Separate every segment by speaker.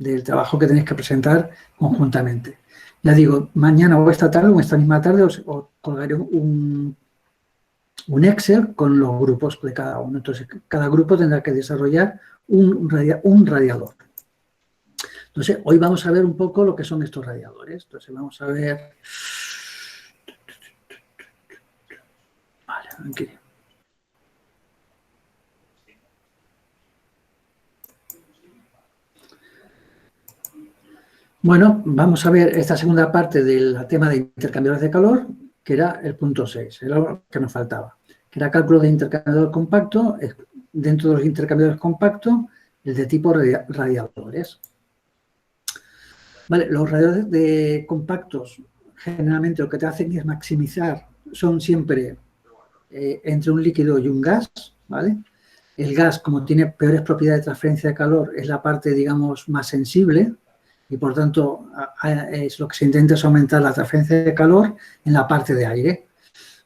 Speaker 1: del trabajo que tenéis que presentar conjuntamente. Ya digo, mañana o esta tarde o esta misma tarde os colgaré un Excel con los grupos de cada uno. Entonces, cada grupo tendrá que desarrollar un radiador. Entonces, hoy vamos a ver un poco lo que son estos radiadores. Entonces, vamos a ver... Vale, aquí. Bueno, vamos a ver esta segunda parte del tema de intercambiadores de calor, que era el punto 6, era lo que nos faltaba, que era cálculo de intercambiador compacto, dentro de los intercambiadores compactos, el de tipo radiadores. Vale, los radiadores de compactos, generalmente lo que te hacen es maximizar, son siempre entre un líquido y un gas, ¿vale? El gas, como tiene peores propiedades de transferencia de calor, es la parte, digamos, más sensible, y por tanto es lo que se intenta es aumentar la transferencia de calor en la parte de aire.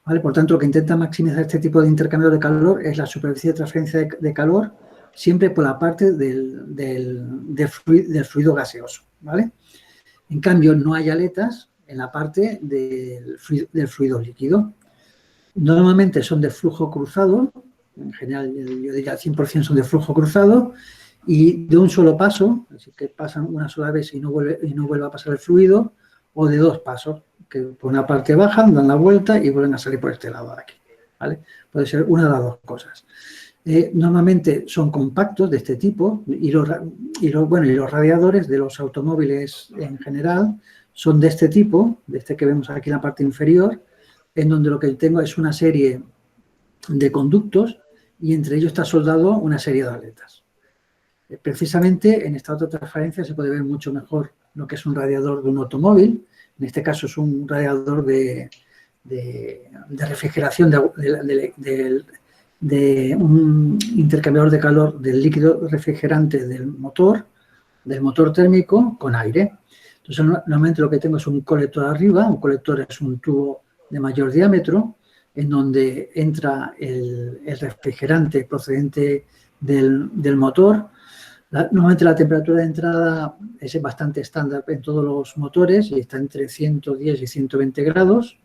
Speaker 1: ¿Vale? Por tanto, lo que intenta maximizar este tipo de intercambio de calor es la superficie de transferencia de calor siempre por la parte del fluido gaseoso. ¿Vale? En cambio, no hay aletas en la parte del fluido líquido. Normalmente son de flujo cruzado, en general yo diría al 100% son de flujo cruzado, y de un solo paso, así que pasan una sola vez y no vuelve a pasar el fluido, o de dos pasos, que por una parte bajan, dan la vuelta y vuelven a salir por este lado de aquí. ¿Vale? Puede ser una de las dos cosas. Normalmente son compactos de este tipo y los radiadores de los automóviles en general son de este tipo, de este que vemos aquí en la parte inferior, en donde lo que tengo es una serie de conductos y entre ellos está soldado una serie de aletas. Precisamente en esta otra transparencia se puede ver mucho mejor lo que es un radiador de un automóvil. En este caso es un radiador de refrigeración de un intercambiador de calor del líquido refrigerante del motor térmico con aire. Entonces, normalmente lo que tengo es un colector arriba. Un colector es un tubo de mayor diámetro en donde entra el refrigerante procedente del motor. Normalmente la temperatura de entrada es bastante estándar en todos los motores y está entre 110 y 120 grados.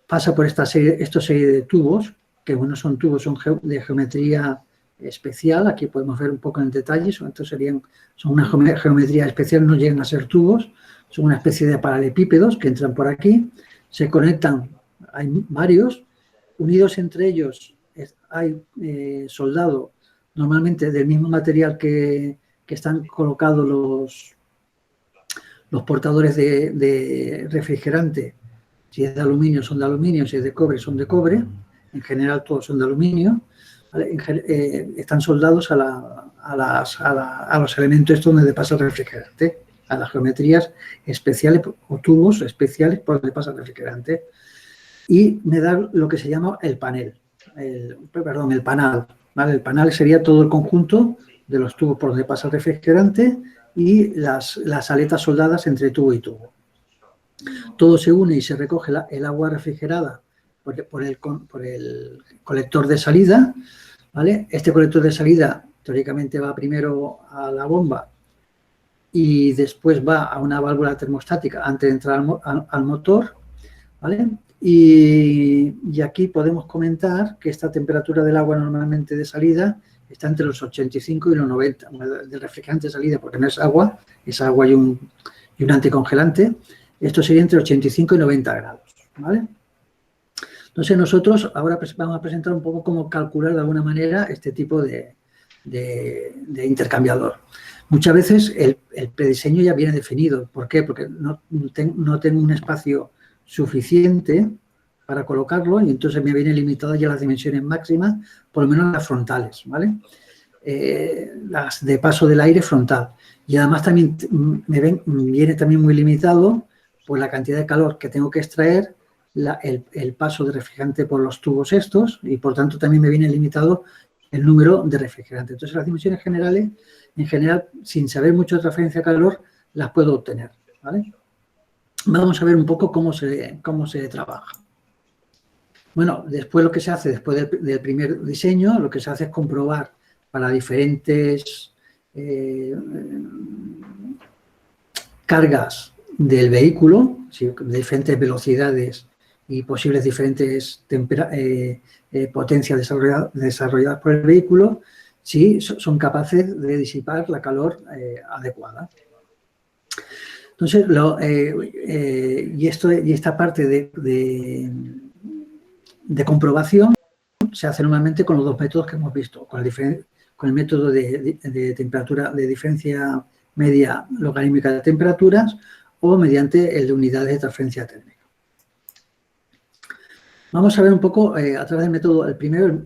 Speaker 1: Pasa por esta serie de tubos, que bueno, son tubos de geometría especial. Aquí podemos ver un poco en detalle. Son una geometría especial, no llegan a ser tubos. Son una especie de paralelepípedos que entran por aquí. Se conectan, hay varios. Unidos entre ellos hay soldado, normalmente del mismo material que están colocados los portadores de refrigerante. Si es de aluminio, son de aluminio. Si es de cobre, son de cobre. En general, todos son de aluminio. ¿Vale? Están soldados a los elementos estos donde pasa el refrigerante, a las geometrías especiales o tubos especiales por donde pasa el refrigerante. Y me da lo que se llama el panel. El panal. ¿Vale? El panal sería todo el conjunto de los tubos por donde pasa el refrigerante y las aletas soldadas entre tubo y tubo. Todo se une y se recoge el agua refrigerada por el colector de salida. ¿Vale? Este colector de salida teóricamente va primero a la bomba y después va a una válvula termostática antes de entrar al motor. ¿Vale? Y aquí podemos comentar que esta temperatura del agua normalmente de salida está entre los 85 y los 90, del refrigerante de salida, porque no es agua y un anticongelante. Esto sería entre 85 y 90 grados. ¿Vale? Entonces nosotros ahora vamos a presentar un poco cómo calcular de alguna manera este tipo de intercambiador. Muchas veces el prediseño ya viene definido. ¿Por qué? Porque no tengo un espacio suficiente para colocarlo y entonces me vienen limitadas ya las dimensiones máximas, por lo menos las frontales, ¿vale? Las de paso del aire frontal. Y además también viene también muy limitado por la cantidad de calor que tengo que extraer, el paso de refrigerante por los tubos estos, y por tanto también me viene limitado el número de refrigerante. Entonces las dimensiones generales, en general, sin saber mucho de transferencia de calor, las puedo obtener, ¿vale? Vamos a ver un poco cómo se trabaja. Bueno, después lo que se hace, después del primer diseño, lo que se hace es comprobar para diferentes cargas del vehículo, de diferentes velocidades y posibles diferentes potencias desarrolladas por el vehículo, si son capaces de disipar la calor adecuada. Entonces, esta parte de comprobación se hace normalmente con los dos métodos que hemos visto, con el método de temperatura, de diferencia media logarítmica de temperaturas, o mediante el de unidades de transferencia térmica. Vamos a ver un poco a través del método, el primero,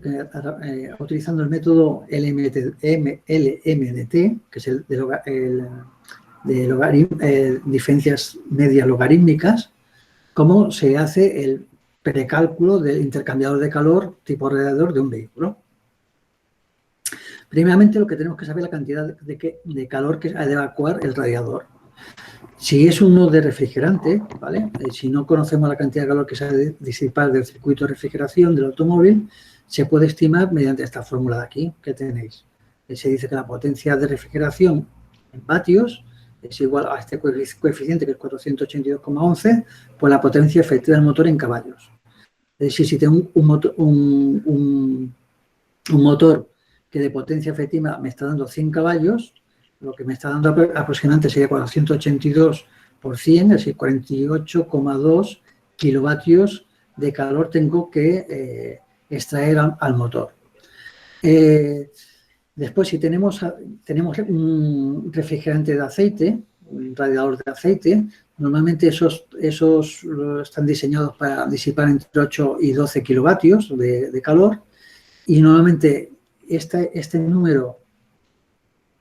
Speaker 1: utilizando el método LMDT, que es el de diferencias medias logarítmicas, cómo se hace el precálculo del intercambiador de calor tipo radiador de un vehículo. Primeramente, lo que tenemos que saber es la cantidad de calor que ha de evacuar el radiador. Si es uno de refrigerante, ¿vale? Si no conocemos la cantidad de calor que se ha de disipar del circuito de refrigeración del automóvil, se puede estimar mediante esta fórmula de aquí que tenéis. Se dice que la potencia de refrigeración en vatios es igual a este coeficiente, que es 482,11, pues la potencia efectiva del motor en caballos. Es decir, si tengo un motor que de potencia efectiva me está dando 100 caballos, lo que me está dando aproximadamente sería 482 por 100, es decir, 48,2 kilovatios de calor tengo que extraer al motor. Después, si tenemos un refrigerante de aceite, un radiador de aceite, normalmente esos están diseñados para disipar entre 8 y 12 kilovatios de calor, y normalmente este número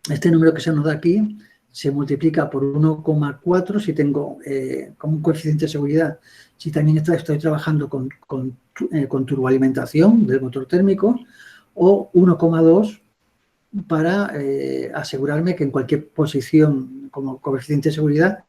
Speaker 1: que se nos da aquí se multiplica por 1,4 si tengo como un coeficiente de seguridad, si también estoy trabajando con turboalimentación del motor térmico, o 1,2 para asegurarme que en cualquier posición como coeficiente de seguridad,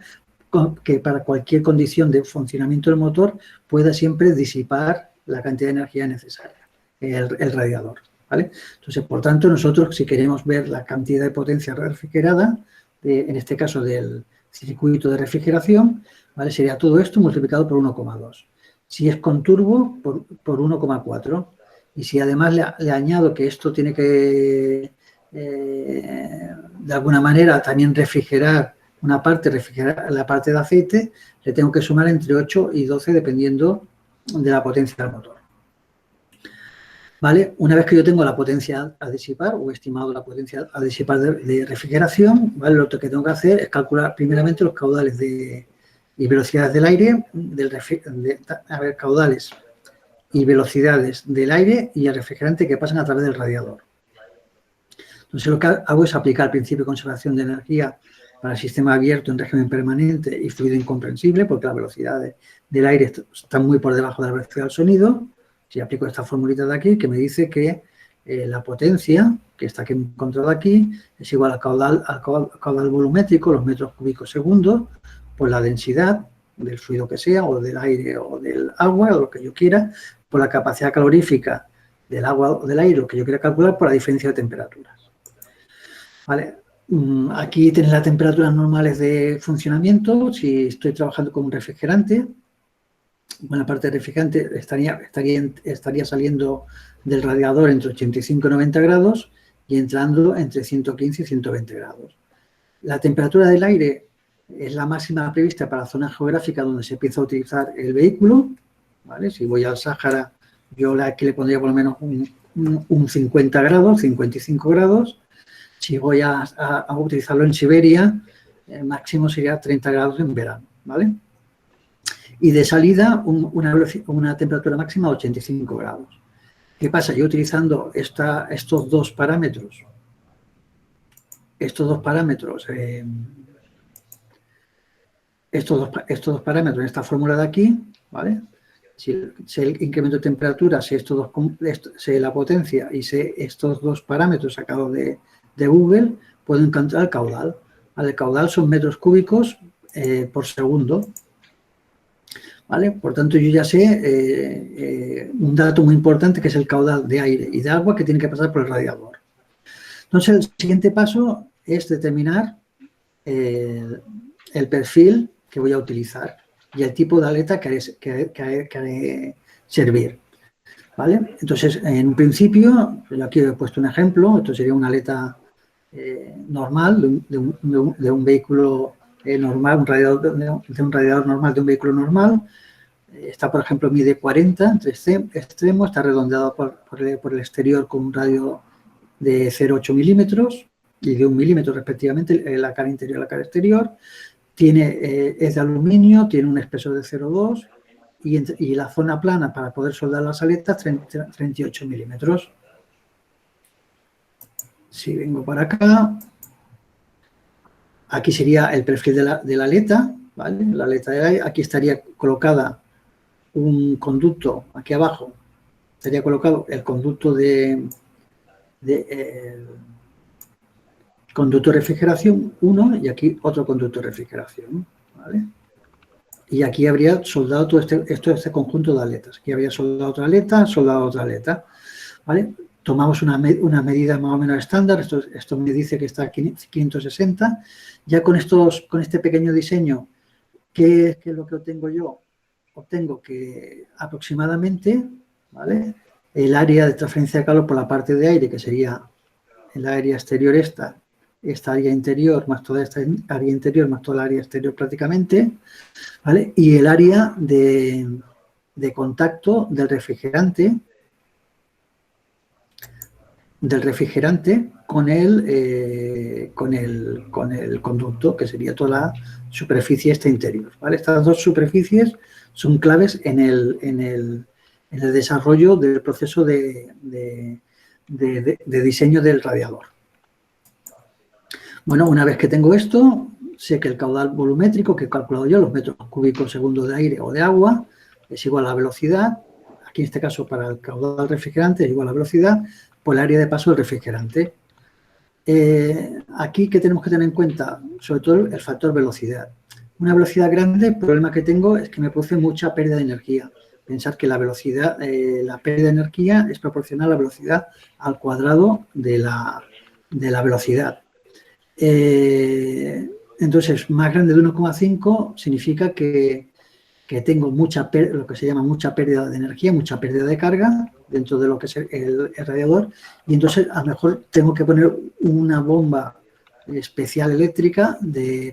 Speaker 1: que para cualquier condición de funcionamiento del motor pueda siempre disipar la cantidad de energía necesaria, el radiador. ¿Vale? Entonces, por tanto, nosotros, si queremos ver la cantidad de potencia refrigerada, en este caso del circuito de refrigeración, ¿vale? Sería todo esto multiplicado por 1,2. Si es con turbo, por 1,4. Y si además le añado que esto tiene que, de alguna manera, también refrigerar una parte, refrigerar la parte de aceite, le tengo que sumar entre 8 y 12 dependiendo de la potencia del motor. ¿Vale? Una vez que yo tengo la potencia a disipar o estimado la potencia a disipar de refrigeración, ¿vale? Lo que tengo que hacer es calcular primeramente los caudales y velocidades del aire, caudales y velocidades del aire y el refrigerante que pasan a través del radiador. Entonces, lo que hago es aplicar el principio de conservación de energía para el sistema abierto en régimen permanente y fluido incomprensible, porque la velocidad del aire está muy por debajo de la velocidad del sonido. Si aplico esta formulita de aquí, que me dice que la potencia, que está aquí encontrada aquí, es igual al caudal volumétrico, los metros cúbicos segundos, por la densidad del fluido que sea, o del aire o del agua, o lo que yo quiera, por la capacidad calorífica del agua o del aire, lo que yo quiera calcular, por la diferencia de temperaturas. ¿Vale? Aquí tenéis las temperaturas normales de funcionamiento. Si estoy trabajando con un refrigerante, buena parte del refrigerante estaría saliendo del radiador entre 85 y 90 grados y entrando entre 115 y 120 grados. La temperatura del aire es la máxima prevista para la zona geográfica donde se empieza a utilizar el vehículo. ¿Vale? Si voy al Sáhara, yo aquí le pondría por lo menos un 50 grados, 55 grados. Si voy a utilizarlo en Siberia, el máximo sería 30 grados en verano. ¿Vale? Y de salida, una temperatura máxima de 85 grados. ¿Qué pasa? Yo utilizando estos dos parámetros, en esta fórmula de aquí, ¿vale? Si el incremento de temperatura, si la potencia y estos dos parámetros sacados de Google, puedo encontrar el caudal. ¿Vale? El caudal son metros cúbicos por segundo. ¿Vale? Por tanto, yo ya sé un dato muy importante, que es el caudal de aire y de agua que tiene que pasar por el radiador. Entonces, el siguiente paso es determinar el perfil que voy a utilizar y el tipo de aleta que haré servir, ¿vale? Entonces, en un principio, yo aquí he puesto un ejemplo, esto sería una aleta normal de un vehículo normal, de un radiador normal de un vehículo normal. Esta, por ejemplo, mide 40 entre extremos, está redondeado por el exterior con un radio de 0,8 milímetros y de 1 milímetro respectivamente, la cara interior y la cara exterior. Es de aluminio, tiene un espesor de 0,2 y la zona plana para poder soldar las aletas 38 milímetros. Si vengo para acá, aquí sería el perfil de la aleta, ¿vale? La aleta de aire, aquí estaría colocada un conducto, aquí abajo estaría colocado el conducto conducto de refrigeración 1 y aquí otro conducto de refrigeración, ¿vale? Y aquí habría soldado todo este conjunto de aletas. Aquí habría soldado otra aleta, ¿vale? Tomamos una medida más o menos estándar, esto me dice que está a 560. Ya con este pequeño diseño, ¿qué es lo que obtengo yo? Obtengo que aproximadamente, ¿vale?, el área de transferencia de calor por la parte de aire, que sería el área exterior esta área interior más toda esta área interior más toda el área exterior prácticamente, ¿vale? Y el área de contacto del refrigerante con el conducto, que sería toda la superficie esta interior, ¿vale? Estas dos superficies son claves en el desarrollo del proceso de diseño del radiador. Bueno, una vez que tengo esto, sé que el caudal volumétrico que he calculado yo, los metros cúbicos segundo de aire o de agua, es igual a la velocidad. Aquí en este caso para el caudal refrigerante es igual a la velocidad por el área de paso del refrigerante. Aquí, ¿qué tenemos que tener en cuenta? Sobre todo el factor velocidad. Una velocidad grande, el problema que tengo es que me produce mucha pérdida de energía. Pensar que la velocidad, la pérdida de energía es proporcional a la velocidad al cuadrado de la velocidad. Entonces, más grande de 1,5 significa que tengo lo que se llama mucha pérdida de energía, mucha pérdida de carga dentro de lo que es el radiador, y entonces a lo mejor tengo que poner una bomba especial eléctrica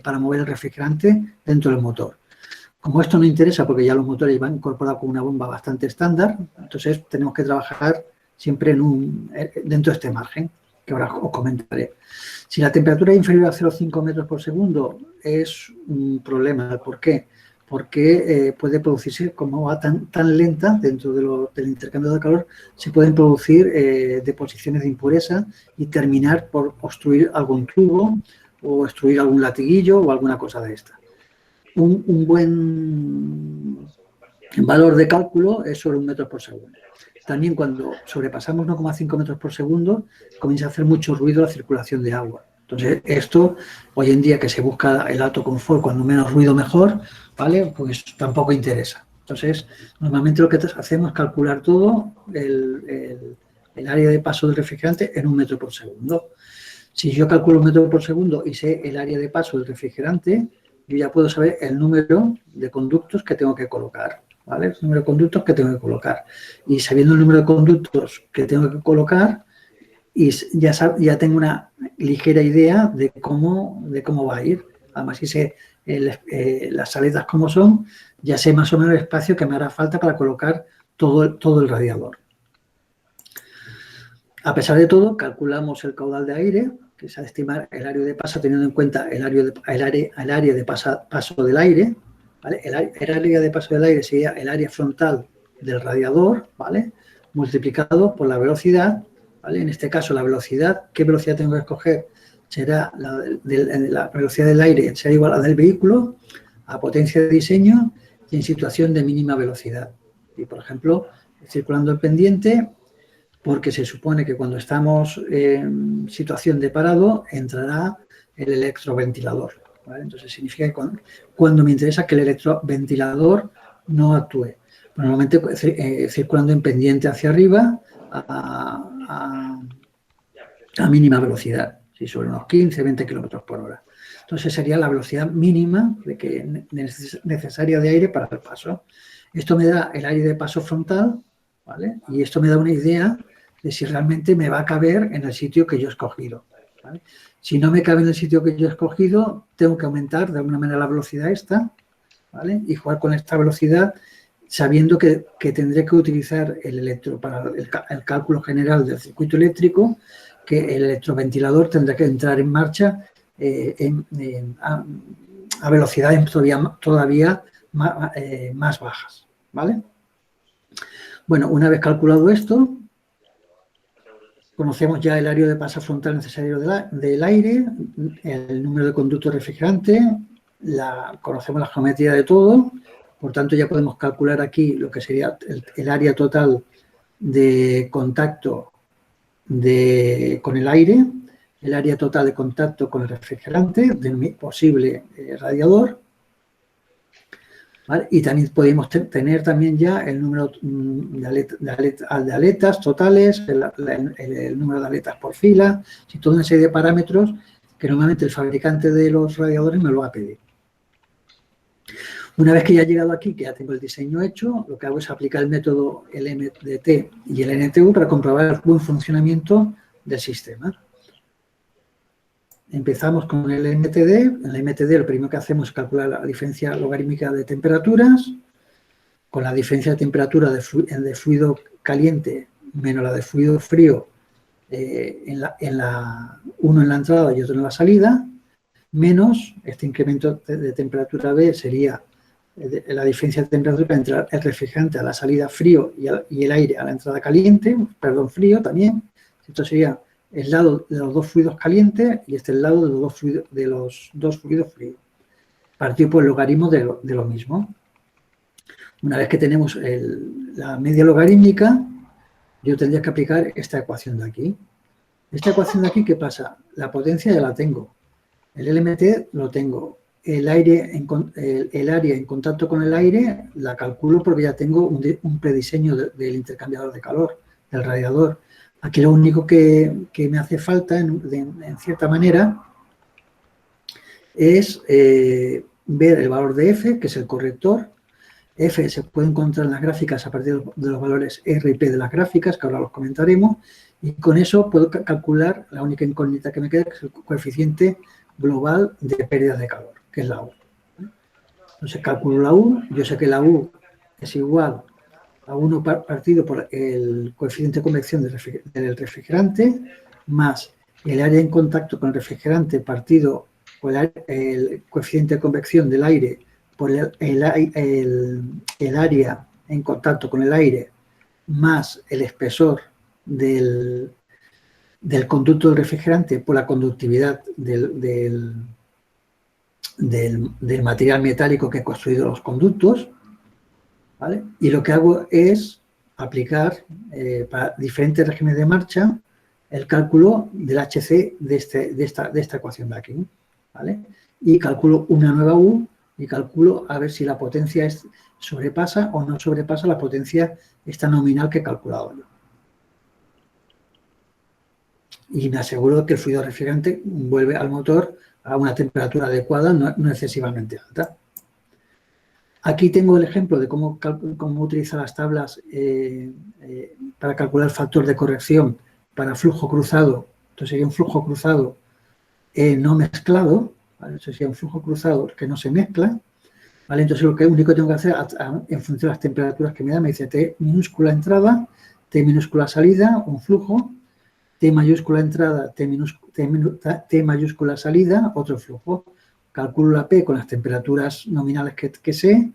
Speaker 1: para mover el refrigerante dentro del motor. Como esto no interesa porque ya los motores van incorporados con una bomba bastante estándar, entonces tenemos que trabajar siempre dentro de este margen, que ahora os comentaré. Si la temperatura es inferior a 0,5 metros por segundo, es un problema. ¿Por qué? Porque puede producirse, como va tan lenta dentro del intercambio de calor, se pueden producir deposiciones de impureza y terminar por obstruir algún tubo o obstruir algún latiguillo o alguna cosa de esta. Un buen valor de cálculo es sobre 1 metro por segundo. También cuando sobrepasamos 1,5 metros por segundo comienza a hacer mucho ruido la circulación de agua. Entonces, esto, hoy en día que se busca el alto confort, cuando menos ruido mejor, ¿vale? Pues tampoco interesa. Entonces, normalmente lo que hacemos es calcular todo el área de paso del refrigerante en 1 metro por segundo. Si yo calculo 1 metro por segundo y sé el área de paso del refrigerante, yo ya puedo saber el número de conductos que tengo que colocar, ¿vale? El número de conductos que tengo que colocar. Y sabiendo el número de conductos que tengo que colocar, y ya tengo una ligera idea de cómo va a ir. Además, si sé las aletas como son, ya sé más o menos el espacio que me hará falta para colocar todo el radiador. A pesar de todo, calculamos el caudal de aire, que es a estimar el área de paso teniendo en cuenta el área de paso del aire, ¿vale? El área de paso del aire sería el área frontal del radiador, ¿vale?, multiplicado por la velocidad, ¿vale? En este caso, la velocidad, ¿qué velocidad tengo que escoger? Será la velocidad del aire, será igual a la del vehículo, a potencia de diseño y en situación de mínima velocidad. Y, por ejemplo, circulando el pendiente, porque se supone que cuando estamos en situación de parado entrará el electroventilador, ¿vale? Entonces significa que cuando me interesa que el electroventilador no actúe. Normalmente circulando en pendiente hacia arriba a mínima velocidad. si sobre unos 15, 20 kilómetros por hora. Entonces sería la velocidad mínima necesaria de aire para el paso. Esto me da el aire de paso frontal, ¿vale? Y esto me da una idea de si realmente me va a caber en el sitio que yo he escogido, ¿vale? Si no me cabe en el sitio que yo he escogido, tengo que aumentar de alguna manera la velocidad esta, ¿vale? Y jugar con esta velocidad sabiendo que tendré que utilizar el para el cálculo general del circuito eléctrico, que el electroventilador tendrá que entrar en marcha a velocidades todavía más bajas, ¿vale? Bueno, una vez calculado esto, conocemos ya el área de paso frontal necesario del aire, el número de conductos refrigerantes, conocemos la geometría de todo, por tanto ya podemos calcular aquí lo que sería el área total de contacto con el aire, el área total de contacto con el refrigerante del posible radiador, ¿vale? Y también podemos tener también ya el número de aletas totales, el número de aletas por fila, y toda una serie de parámetros que normalmente el fabricante de los radiadores me lo va a pedir. Una vez que ya he llegado aquí, que ya tengo el diseño hecho, lo que hago es aplicar el método LMDT y el NTU para comprobar el buen funcionamiento del sistema. Empezamos con el MTD. En el MTD lo primero que hacemos es calcular la diferencia logarítmica de temperaturas, con la diferencia de temperatura de fluido caliente menos la de fluido frío, uno en la entrada y otro en la salida, menos este incremento de temperatura B sería la diferencia de temperatura entre el refrigerante a la salida frío y el aire a la entrada caliente, perdón, frío también. Esto sería el lado de los dos fluidos calientes y este es el lado de los dos fluidos fríos. Partido por el logaritmo de lo mismo. Una vez que tenemos la media logarítmica, yo tendría que aplicar esta ecuación de aquí. Esta ecuación de aquí, ¿qué pasa? La potencia ya la tengo. El LMT lo tengo. El área en contacto con el aire la calculo porque ya tengo un prediseño del intercambiador de calor, del radiador. Aquí lo único que me hace falta, en cierta manera, es ver el valor de F, que es el corrector. F se puede encontrar en las gráficas a partir de los valores R y P de las gráficas, que ahora los comentaremos, y con eso puedo calcular la única incógnita que me queda, que es el coeficiente global de pérdidas de calor, que es la U. Entonces calculo la U, yo sé que la U es igual a 1 partido por el coeficiente de convección del refrigerante más el área en contacto con el refrigerante partido por el coeficiente de convección del aire por el área en contacto con el aire más el espesor del conducto del refrigerante por la conductividad del material metálico que ha construido los conductos, ¿vale? Y lo que hago es aplicar para diferentes regímenes de marcha el cálculo del HC de esta ecuación de aquí, ¿vale? Y calculo una nueva U y calculo a ver si la potencia sobrepasa o no sobrepasa la potencia esta nominal que he calculado yo. Y me aseguro que el fluido refrigerante vuelve al motor a una temperatura adecuada, no excesivamente alta. Aquí tengo el ejemplo de cómo utilizar las tablas para calcular el factor de corrección para flujo cruzado. Entonces sería un flujo cruzado no mezclado, ¿vale? Eso sería un flujo cruzado que no se mezcla, ¿vale? Entonces lo único que tengo que hacer en función de las temperaturas que me da, me dice T minúscula entrada, T minúscula salida, un flujo, T mayúscula entrada, T mayúscula salida, otro flujo. Calculo la P con las temperaturas nominales que sé,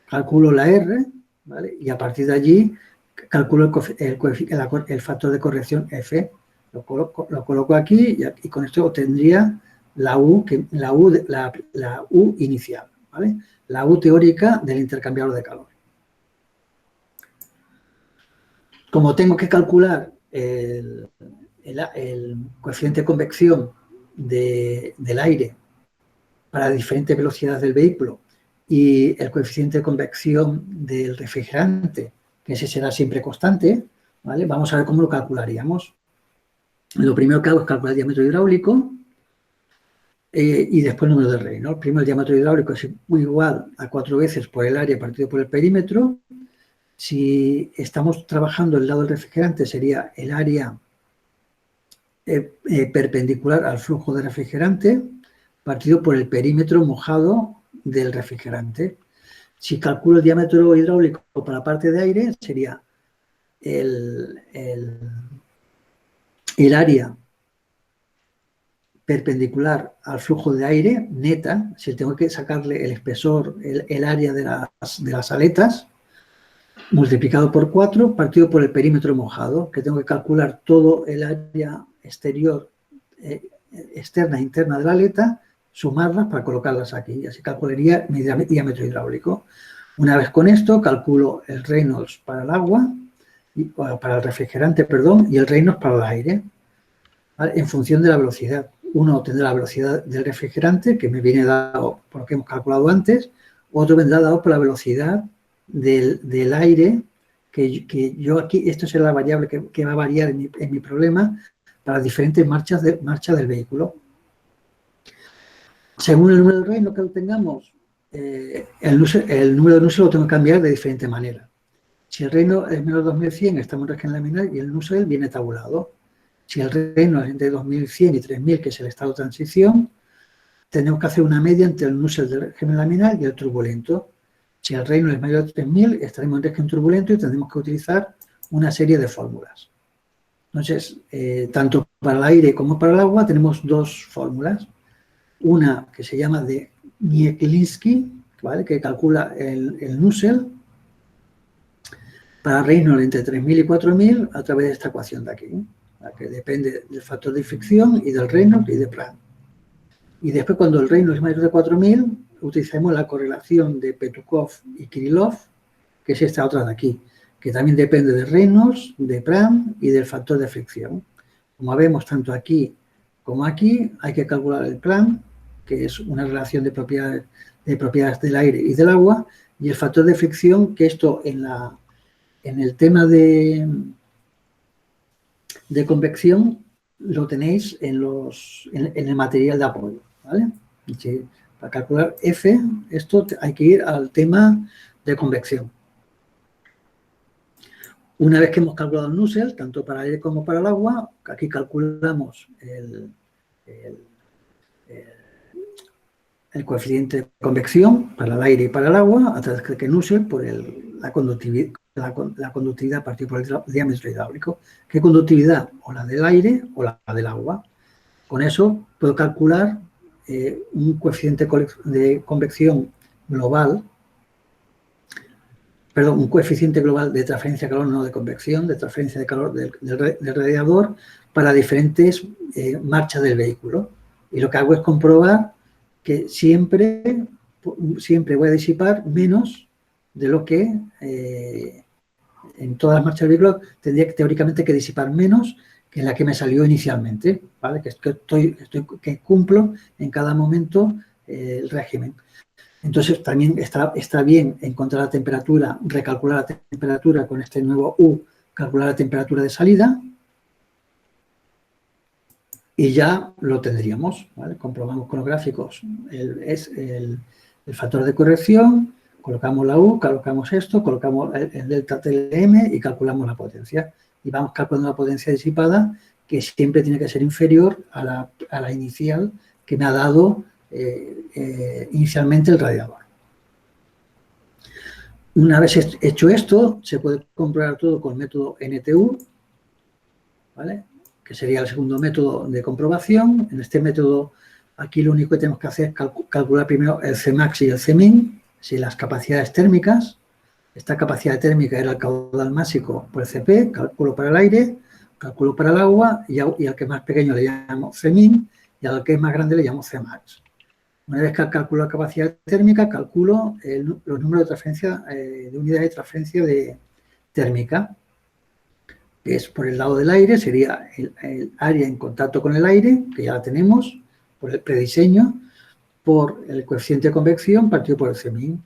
Speaker 1: calculo la R, ¿vale? Y a partir de allí calculo el factor de corrección F. Lo coloco aquí y con esto obtendría la U inicial, ¿vale? La U teórica del intercambiador de calor. Como tengo que calcular el coeficiente de convección del aire para diferentes velocidades del vehículo y el coeficiente de convección del refrigerante, que ese será siempre constante, ¿vale? Vamos a ver cómo lo calcularíamos. Lo primero que hago es calcular el diámetro hidráulico, y después el número de Reynolds. Primero, el diámetro hidráulico es igual a 4 veces por el área partido por el perímetro. Si estamos trabajando el lado del refrigerante, sería el área perpendicular al flujo de refrigerante partido por el perímetro mojado del refrigerante. Si calculo el diámetro hidráulico para la parte de aire, sería el área perpendicular al flujo de aire neta, si tengo que sacarle el espesor, el área de las aletas, multiplicado por 4, partido por el perímetro mojado, que tengo que calcular todo el área exterior, externa e interna de la aleta, sumarlas para colocarlas aquí. Y así calcularía mi diámetro hidráulico. Una vez con esto, calculo el Reynolds para el agua, para el refrigerante, perdón, y el Reynolds para el aire, ¿vale? En función de la velocidad. Uno tendrá la velocidad del refrigerante, que me viene dado por lo que hemos calculado antes, otro vendrá dado por la velocidad del aire, que yo aquí, esto será la variable que va a variar en mi problema para diferentes marchas del vehículo. Según el número de Reynolds que tengamos, el número de Nusselt lo tengo que cambiar de diferente manera. Si el Reynolds es menos 2100, estamos en régimen laminar y el Nusselt viene tabulado. Si el Reynolds es entre 2100 y 3000, que es el estado de transición, tenemos que hacer una media entre el Nusselt del régimen laminar y el turbulento. Si el Reynolds es mayor de 3000, estaremos en régimen turbulento y tendremos que utilizar una serie de fórmulas. Entonces, tanto para el aire como para el agua tenemos dos fórmulas. Una que se llama de Nieklinski, ¿vale?, que calcula el Nusselt para Reynolds entre 3000 y 4000 a través de esta ecuación de aquí, que depende del factor de fricción y del Reynolds y de Planck. Y después, cuando el Reynolds es mayor de 4000, utilizamos la correlación de Petukov y Kirillov, que es esta otra de aquí, que también depende de Reynolds, de Planck y del factor de fricción. Como vemos, tanto aquí como aquí hay que calcular el Planck, que es una relación de propiedades del aire y del agua, y el factor de fricción, que esto en el tema de convección lo tenéis en el material de apoyo, ¿vale? Para calcular F, esto hay que ir al tema de convección. Una vez que hemos calculado el Nusselt, tanto para el aire como para el agua, aquí calculamos el coeficiente de convección para el aire y para el agua, a través de que Nusselt por la conductividad a partir por el diámetro hidráulico. ¿Qué conductividad? O la del aire o la del agua. Con eso puedo calcular un coeficiente de convección global, perdón, un coeficiente global de transferencia de calor, no de convección, de transferencia de calor del radiador para diferentes marchas del vehículo. Y lo que hago es comprobar que siempre voy a disipar menos de lo que en todas las marchas del vehículo tendría teóricamente que disipar menos que la que me salió inicialmente, ¿vale? Que cumplo en cada momento el régimen. Entonces, también está bien encontrar la temperatura, recalcular la temperatura con este nuevo U, calcular la temperatura de salida y ya lo tendríamos, ¿vale? Comprobamos con los gráficos el factor de corrección, colocamos la U, colocamos esto, colocamos el delta TLM y calculamos la potencia. Y vamos calculando la potencia disipada, que siempre tiene que ser inferior a la inicial que me ha dado inicialmente el radiador. Una vez hecho esto, se puede comprobar todo con el método NTU, ¿vale?, que sería el segundo método de comprobación. En este método, aquí lo único que tenemos que hacer es calcular primero el Cmax y el Cmin, si las capacidades térmicas. Esta capacidad térmica era el caudal máximo por el Cp, calculo para el aire, calculo para el agua, y al que es más pequeño le llamo Cmin, y al que es más grande le llamo Cmax. Una vez que calculo la capacidad térmica, calculo los números de transferencia, de unidades de transferencia térmica, que es por el lado del aire, sería el área en contacto con el aire, que ya la tenemos, por el prediseño, por el coeficiente de convección partido por el Cmin.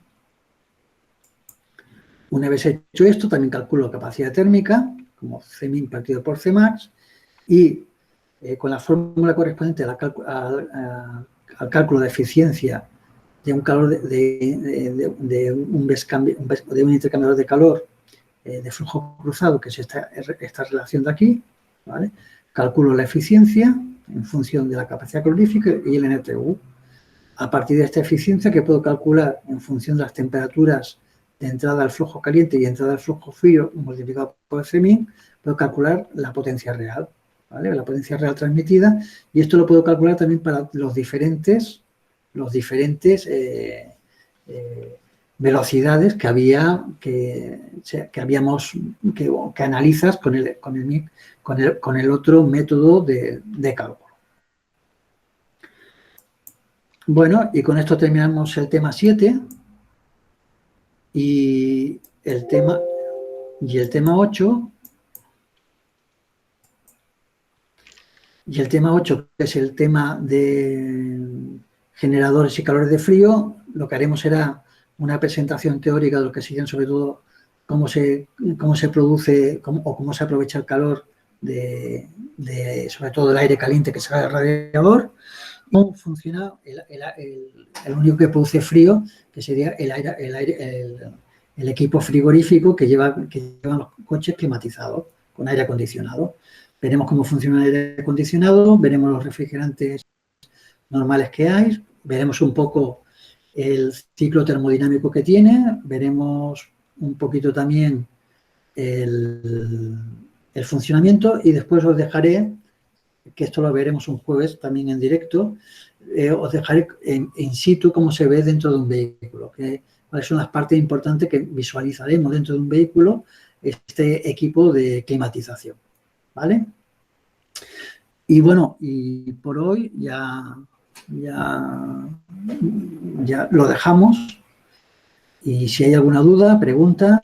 Speaker 1: Una vez hecho esto, también calculo la capacidad térmica, como Cmin partido por Cmax, y con la fórmula correspondiente a al cálculo de eficiencia de un calor de un intercambiador de calor de flujo cruzado, que es esta relación de aquí, ¿vale? Calculo la eficiencia en función de la capacidad calorífica y el NTU. A partir de esta eficiencia, que puedo calcular en función de las temperaturas de entrada al flujo caliente y entrada al flujo frío multiplicado por Fmin, puedo calcular la potencia real, ¿vale? La potencia real transmitida, y esto lo puedo calcular también para los diferentes velocidades que analizas con el otro método de cálculo. Bueno, y con esto terminamos el tema 7 y el tema 8. Y el tema 8, que es el tema de generadores y calores de frío, lo que haremos será una presentación teórica de lo que siguen, sobre todo cómo se produce o cómo se aprovecha el calor sobre todo del aire caliente que sale del radiador, cómo funciona el único que produce frío, que sería el equipo frigorífico que llevan los coches climatizados con aire acondicionado. Veremos cómo funciona el aire acondicionado, veremos los refrigerantes normales que hay, veremos un poco el ciclo termodinámico que tiene, veremos un poquito también el funcionamiento, y después os dejaré, que esto lo veremos un jueves también en directo, os dejaré in situ cómo se ve dentro de un vehículo, cuáles son las partes importantes que visualizaremos dentro de un vehículo, este equipo de climatización, ¿vale? Y bueno, y por hoy ya lo dejamos, y si hay alguna duda, preguntas,